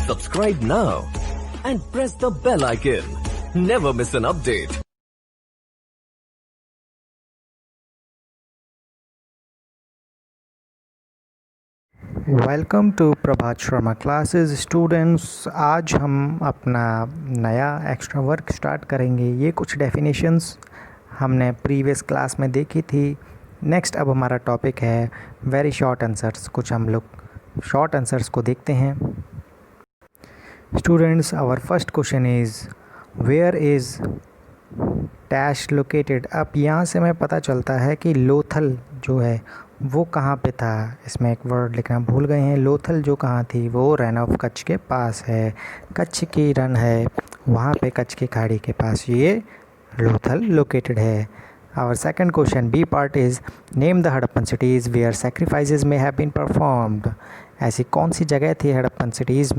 Subscribe now and press the bell icon. Never miss an update. Welcome to Prabhat Sharma classes students. आज हम अपना नया extra work start करेंगे। ये कुछ डेफिनेशंस हमने प्रीवियस क्लास में देखी थी। नेक्स्ट अब हमारा टॉपिक है वेरी शॉर्ट आंसर्स। कुछ हम लोग शॉर्ट आंसर्स को देखते हैं। Students, our first question is where is dash located. अब यहाँ से हमें पता चलता है कि लोथल जो है वो कहाँ पे था। इसमें एक वर्ड लिखना भूल गए हैं। लोथल जो कहाँ थी वो रन ऑफ कच्छ के पास है। कच्छ की रन है वहाँ पे, कच्छ की खाड़ी के पास ये लोथल लोकेटेड है। Our second question B part is name the Harappan cities where sacrifices may have been performed. ऐसी कौन सी जगह थी हड़प्पन सिटीज़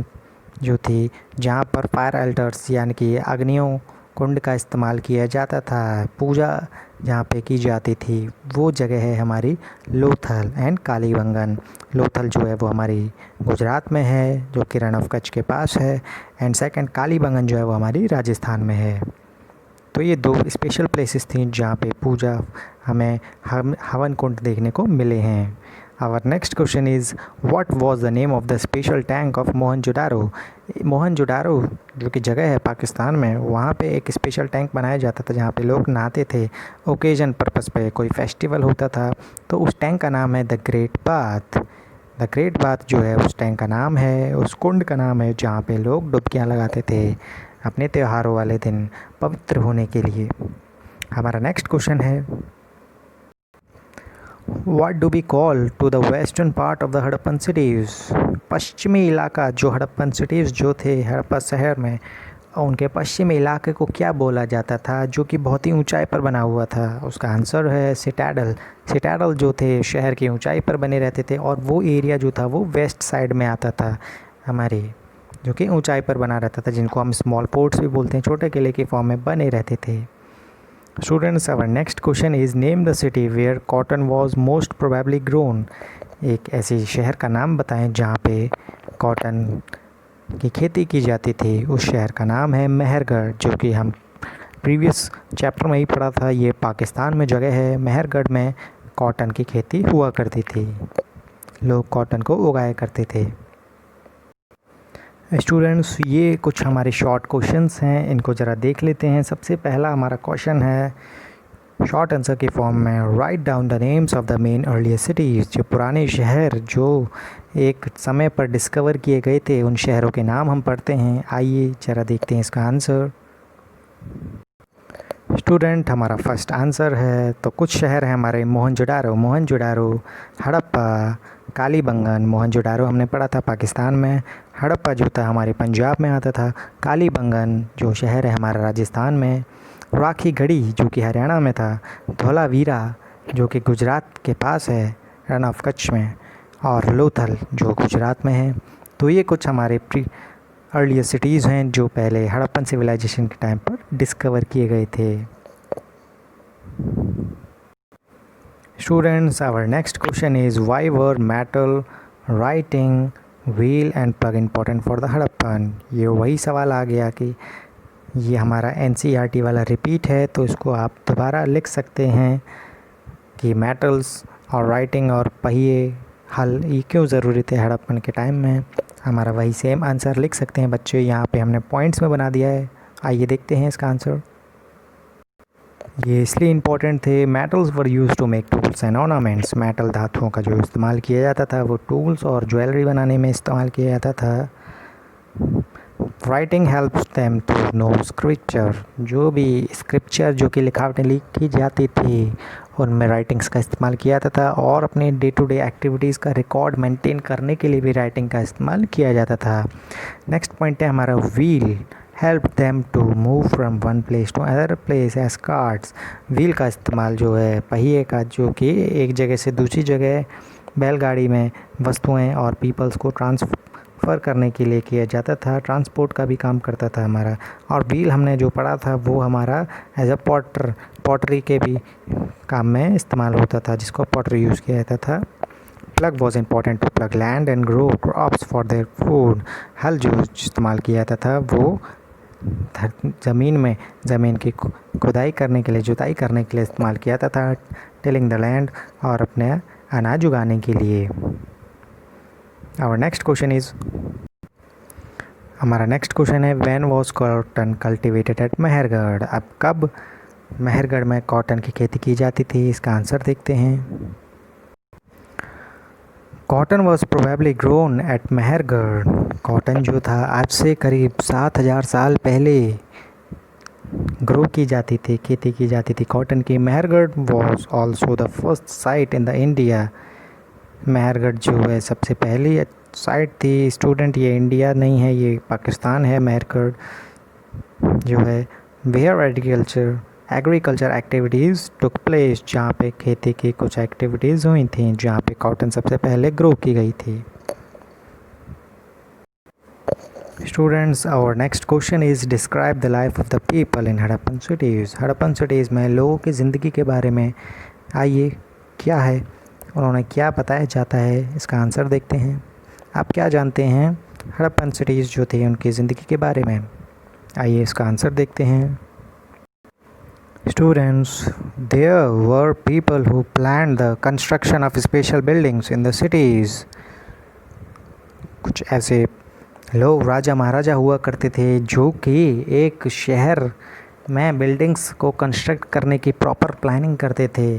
जो थी जहाँ पर फायर अल्टर्स यानी कि अग्नियों कुंड का इस्तेमाल किया जाता था, पूजा जहाँ पे की जाती थी, वो जगह है हमारी लोथल एंड कालीबंगन। लोथल जो है वो हमारी गुजरात में है जो कि रण ऑफ कच्छ के पास है, एंड सेकंड कालीबंगन जो है वो हमारी राजस्थान में है। तो ये दो स्पेशल प्लेसेस थी जहाँ पे पूजा हमें हवन कुंड देखने को मिले हैं। Our next question is what was the name of the special tank of Mohenjodaro. Mohenjodaro जो कि जगह है पाकिस्तान में, वहाँ पे एक स्पेशल टैंक बनाया जाता था जहाँ पे लोग नहाते थे ओकेजन पर्पस पे। कोई फेस्टिवल होता था तो उस टैंक का नाम है the great bath. The great bath जो है उस टैंक का नाम है, उस कुंड का नाम है जहाँ पे लोग डुबकियाँ लगाते थे अपने त्योहारों वाले दिन पवित्र होने के लिए। हमारा नेक्स्ट क्वेश्चन है What do we call to the western part of the Harappan cities। पश्चिमी इलाका जो हड़प्पन सिटीज़ जो थे हड़प्पा शहर में, उनके पश्चिमी इलाके को क्या बोला जाता था जो कि बहुत ही ऊंचाई पर बना हुआ था। उसका आंसर है सिटाडल। सिटाडल जो थे शहर की ऊंचाई पर बने रहते थे और वो एरिया जो था वो वेस्ट साइड में आता था हमारी, जो कि ऊंचाई पर बना रहता था, जिनको हम स्मॉल पोर्ट्स भी बोलते हैं, छोटे किले के फॉर्म में बने रहते थे। Students, our next question is name the city where cotton was most probably grown. एक ऐसे शहर का नाम बताएं जहाँ पे कॉटन की खेती की जाती थी। उस शहर का नाम है मेहरगढ़, जो कि हम प्रीवियस चैप्टर में ही पढ़ा था। ये पाकिस्तान में जगह है। मेहरगढ़ में कॉटन की खेती हुआ करती थी, लोग कॉटन को उगाया करते थे। स्टूडेंट्स, ये कुछ हमारे शॉर्ट क्वेश्चंस हैं, इनको ज़रा देख लेते हैं। सबसे पहला हमारा क्वेश्चन है शॉर्ट आंसर की फॉर्म में write down the names of the main earlier cities. जो पुराने शहर जो एक समय पर डिस्कवर किए गए थे उन शहरों के नाम हम पढ़ते हैं। आइए ज़रा देखते हैं इसका आंसर। स्टूडेंट, हमारा फर्स्ट आंसर है तो कुछ शहर हैं हमारे मोहनजोदारो, हड़प्पा, कालीबंगन। मोहनजोदारो हमने पढ़ा था पाकिस्तान में, हड़प्पा जो था हमारे पंजाब में आता था, कालीबंगन जो शहर है हमारा राजस्थान में, राखी गढ़ी जो कि हरियाणा में था, धौलावीरा जो कि गुजरात के पास है रन ऑफ कच्छ में, और लोथल जो गुजरात में है। तो ये कुछ हमारे अर्लियर सिटीज़ हैं जो पहले हड़प्पन सिविलाइजेशन के टाइम पर डिस्कवर किए गए थे। Students, our next question is why were metal writing wheel and plough important for the Harappan. ये वही सवाल आ गया कि ये हमारा NCERT वाला रिपीट है, तो इसको आप दोबारा लिख सकते हैं कि मेटल्स और राइटिंग और पहिए हल ये क्यों ज़रूरी थे हड़प्पन के टाइम में। हमारा वही सेम आंसर लिख सकते हैं बच्चे, यहाँ पे हमने पॉइंट्स में बना दिया है। आइए देखते हैं इसका आंसर। ये इसलिए इम्पोर्टेंट थे, metals were used to make tools and ornaments. Metal धातुओं का जो इस्तेमाल किया जाता था वो टूल्स और ज्वेलरी बनाने में इस्तेमाल किया जाता था। Writing helps them to know scripture. जो भी स्क्रिप्चर जो कि लिखावटें लिखी जाती थी उनमें राइटिंग्स का इस्तेमाल किया जाता था, और अपने डे टू डे एक्टिविटीज़ का रिकॉर्ड मेंटेन करने के लिए भी राइटिंग का इस्तेमाल किया जाता था। नेक्स्ट पॉइंट है हमारा wheel help them to move from one place to other place as carts. Wheel का इस्तेमाल जो है पहिए का, जो कि एक जगह से दूसरी जगह बैलगाड़ी में वस्तुएं और पीपल्स को ट्रांसफ़र करने के लिए किया जाता था। ट्रांसपोर्ट का भी काम करता था हमारा। और व्हील हमने जो पढ़ा था वो हमारा एज अ पॉटरी के भी काम में इस्तेमाल होता था, जिसको पॉटरी यूज़ किया जाता था। Plough was important to plough land and grow crops for their food. हल जो इस्तेमाल किया जाता था वो ज़मीन की खुदाई करने के लिए, जुताई करने के लिए इस्तेमाल किया जाता था, टिलिंग द लैंड, और अपने अनाज उगाने के लिए। आवर नेक्स्ट क्वेश्चन इज़, हमारा नेक्स्ट क्वेश्चन है when was cotton cultivated at Mehrgarh. अब कब मेहरगढ़ में कॉटन की खेती की जाती थी, इसका आंसर देखते हैं। Cotton was probably grown at Mehrgarh. Cotton जो था आज से करीब 7000 साल पहले ग्रो की जाती थी, खेती की जाती थी कॉटन की। Mehrgarh was also the first sight in the India. Mehrgarh जो है सबसे पहली साइट थी। स्टूडेंट, ये इंडिया नहीं है, ये पाकिस्तान है। मेहरगढ़ जो है where agriculture activities took place, जहाँ पे खेती की कुछ एक्टिविटीज़ हुई थी, जहाँ पे कॉटन सबसे पहले ग्रो की गई थी। Students, our next question is describe the life of the people in Harappan cities. Harappan cities में लोगों की ज़िंदगी के बारे में आइए क्या है, उन्होंने क्या बताया जाता है, इसका आंसर देखते हैं। आप क्या जानते हैं हड़प्पन सिटीज़ जो थी उनकी ज़िंदगी के बारे में? आइए इसका आंसर देखते हैं। Students, there were people who planned the construction of special buildings in the cities. कुछ ऐसे लोग राजा महाराजा हुआ करते थे जो कि एक शहर में बिल्डिंग्स को कंस्ट्रक्ट करने की प्रॉपर प्लानिंग करते थे।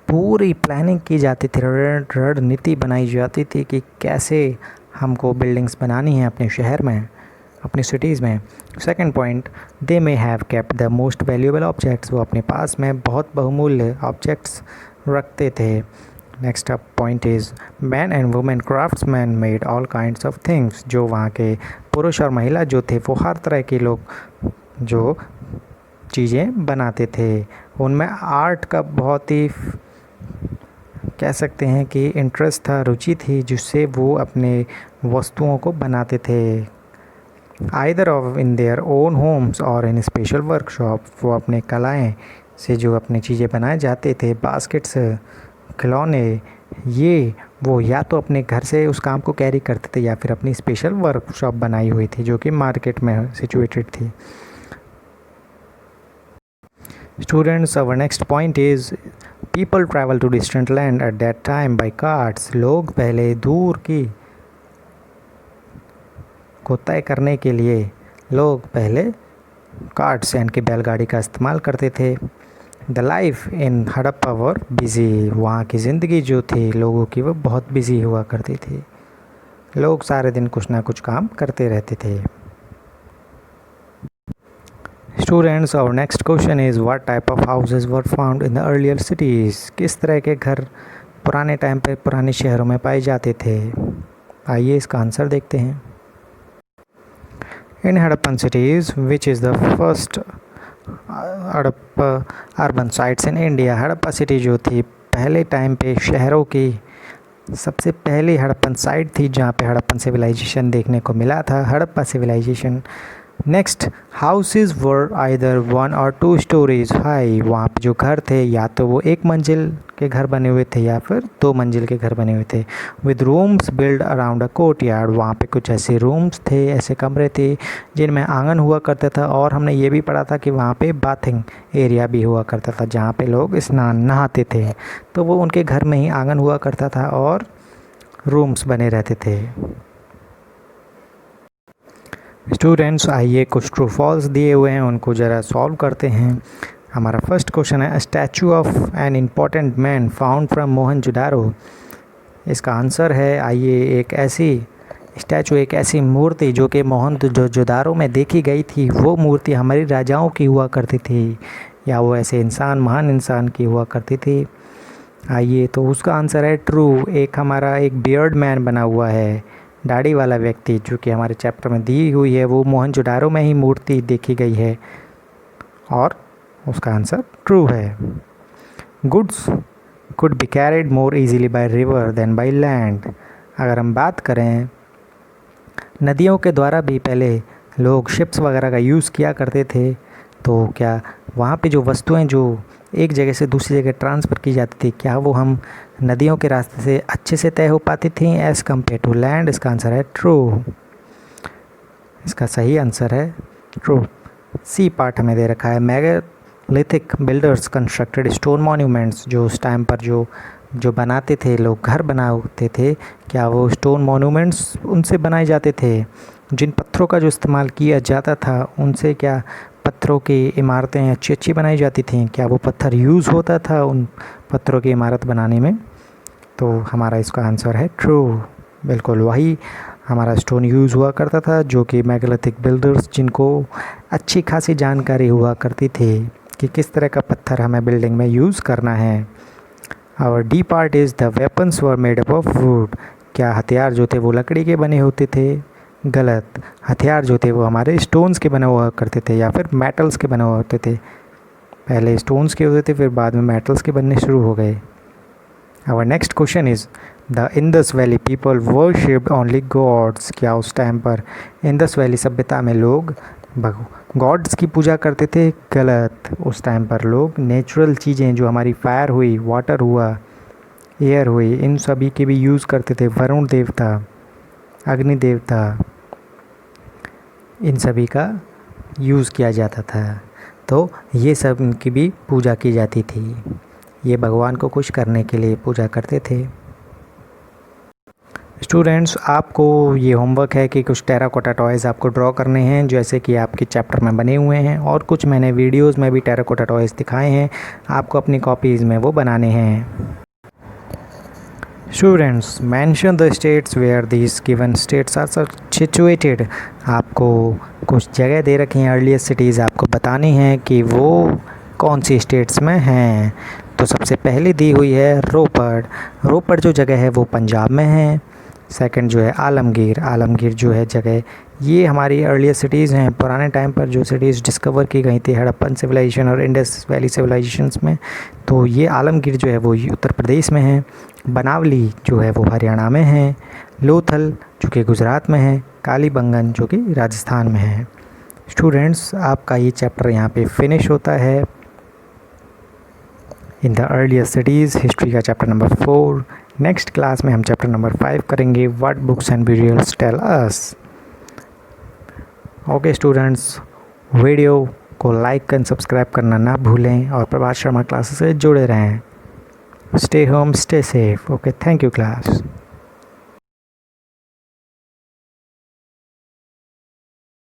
पूरी प्लानिंग की जाती थी, रणनीति बनाई जाती थी कि कैसे हमको बिल्डिंग्स बनानी है अपने शहर में, अपनी सिटीज़ में। Second point, they may have kept the most valuable objects. वो अपने पास में बहुत बहुमूल्य ऑब्जेक्ट्स रखते थे। Next point is man and women craftsman made all kinds of things. जो वहाँ के पुरुष और महिला जो थे वो हर तरह के लोग जो चीज़ें बनाते थे। उनमें आर्ट का बहुत ही कह सकते हैं कि इंटरेस्ट था, रुचि थी, जिससे वो अपने वस्तुओं को बनाते थे। Either of in their own homes और इन स्पेशल वर्कशॉप। वो अपने कलाएं से जो अपनी चीज़ें बनाए जाते थे, बास्केट्स, खिलौने, ये वो या तो अपने घर से उस काम को कैरी करते थे या फिर अपनी स्पेशल वर्कशॉप बनाई हुई थी जो कि मार्केट में सिचुएटेड थी। Students, our next point is people travel to distant land at that time by carts. लोग पहले दूर की को तय करने के लिए लोग पहले कार्ट्स यानी कि बैलगाड़ी का इस्तेमाल करते थे। The life in Harappa were busy. वहाँ की ज़िंदगी जो थी लोगों की वो बहुत बिज़ी हुआ करती थी। लोग सारे दिन कुछ ना कुछ काम करते रहते थे। Students, our next question is what type of houses were found in the earlier cities. किस तरह के घर पुराने टाइम पे पुराने शहरों में पाए जाते थे? आइए इसका आंसर देखते हैं। In Harappan cities, which is the first urban sites in India, Harappa city जो थी पहले टाइम पे शहरों की सबसे पहली हड़प्पन साइट थी जहाँ पे हड़प्पन सिविलाइजेशन देखने को मिला था, Harappa civilisation. Next, houses were either 1 और 2 स्टोरीज हाई। वहाँ पे जो घर थे या तो वो 1 मंजिल के घर बने हुए थे या फिर 2 मंजिल के घर बने हुए थे। With rooms build around a courtyard. वहाँ पे कुछ ऐसे रूम्स थे, ऐसे कमरे थे जिनमें आंगन हुआ करता था। और हमने ये भी पढ़ा था कि वहाँ पे बाथिंग एरिया भी हुआ करता था जहाँ पे लोग स्नान नहाते थे। तो वो उनके घर में ही आंगन हुआ करता था और रूम्स बने रहते थे। स्टूडेंट्स, आइए कुछ ट्रू फॉल्स दिए हुए हैं उनको ज़रा सॉल्व करते हैं। हमारा फर्स्ट क्वेश्चन है statue of an important man found from Mohenjodaro. इसका आंसर है, आइए, एक ऐसी स्टैचू, एक ऐसी मूर्ति जो कि मोहनजोदारो में देखी गई थी। वो मूर्ति हमारी राजाओं की हुआ करती थी या वो ऐसे इंसान, महान इंसान की हुआ करती थी। आइए, तो उसका आंसर है ट्रू। एक हमारा एक बियर्ड मैन बना हुआ है, दाढ़ी वाला व्यक्ति, जो कि हमारे चैप्टर में दी हुई है, वो मोहनजोदारो में ही मूर्ति देखी गई है और उसका आंसर ट्रू है। Goods could be carried more easily by river than by land. अगर हम बात करें, नदियों के द्वारा भी पहले लोग शिप्स वगैरह का यूज़ किया करते थे, तो क्या वहाँ पे जो वस्तुएं जो एक जगह से दूसरी जगह ट्रांसफ़र की जाती थी, क्या वो हम नदियों के रास्ते से अच्छे से तय हो पाती थी एज़ कम्पेयर टू लैंड? इसका आंसर है ट्रू। इसका सही आंसर है ट्रू। सी पार्ट हमें दे रखा है, megalithic builders constructed stone monuments. जो उस टाइम पर जो बनाते थे लोग, घर बनाते थे, क्या वो स्टोन मॉन्यूमेंट्स उनसे बनाए जाते थे? जिन पत्थरों का जो इस्तेमाल किया जाता था उनसे क्या पत्थरों की इमारतें अच्छी अच्छी बनाई जाती थीं? क्या वो पत्थर यूज़ होता था उन पत्थरों की इमारत बनाने में? तो हमारा इसका आंसर है ट्रू। बिल्कुल वही हमारा स्टोन यूज़ हुआ करता था, जो कि मेगालिथिक बिल्डर्स जिनको अच्छी खासी जानकारी हुआ करती थी कि किस तरह का पत्थर हमें बिल्डिंग में यूज़ करना है। और D part is the weapons were made up of would. क्या हथियार जो थे वो लकड़ी के बने होते थे? गलत। हथियार जो थे वो हमारे स्टोन्स के बने हुआ करते थे या फिर मेटल्स के बने हुए होते थे। पहले स्टोन्स के होते थे, फिर बाद में मेटल्स के बनने शुरू हो गए। Our next question is the Indus valley people worshipped only gods. क्या उस टाइम पर इंदस वैली सभ्यता में लोग गॉड्स की पूजा करते थे? गलत। उस टाइम पर लोग नेचुरल चीज़ें जो हमारी फायर हुई, वाटर हुआ, एयर हुई, इन सभी के भी यूज़ करते थे। वरुण देवता, अग्नि देवता, इन सभी का यूज़ किया जाता था। तो ये सब इनकी भी पूजा की जाती थी। ये भगवान को खुश करने के लिए पूजा करते थे। स्टूडेंट्स, आपको ये होमवर्क है कि कुछ टेराकोटा टॉयज़ आपको ड्रॉ करने हैं, जैसे कि आपके चैप्टर में बने हुए हैं, और कुछ मैंने वीडियोस में भी टेराकोटा टॉयज़ दिखाए हैं, आपको अपनी कॉपीज़ में वो बनाने हैं। Students, mention the states where these given states are situated. आपको कुछ जगह दे रखी हैं, अर्लीस्ट सिटीज़ आपको बतानी हैं कि वो कौन सी स्टेट्स में हैं। तो सबसे पहले दी हुई है रोपड़। रोपड़ जो जगह है वो पंजाब में है। सेकंड जो है आलमगीर। आलमगीर जो है जगह, ये हमारी अर्लीस्ट सिटीज़ हैं, पुराने टाइम पर जो सिटीज़ डिस्कवर की गई थी हड़प्पन सिविलाइजेशन और इंडस वैली सिविलाइजेशंस में। तो ये आलमगीर जो है वो उत्तर प्रदेश में है। बनावली जो है वो हरियाणा में है। लोथल जो कि गुजरात में है। कालीबंगन जो कि राजस्थान में है। स्टूडेंट्स, आपका ये चैप्टर यहाँ पे फिनिश होता है। In the earliest cities history का चैप्टर नंबर 4। नेक्स्ट क्लास में हम चैप्टर नंबर 5 करेंगे, what books and materials tell us. Okay students, video को लाइक एंड सब्सक्राइब करना ना भूलें और प्रभात शर्मा क्लासेस से जुड़े रहें। Stay home, stay safe. Okay, thank you class.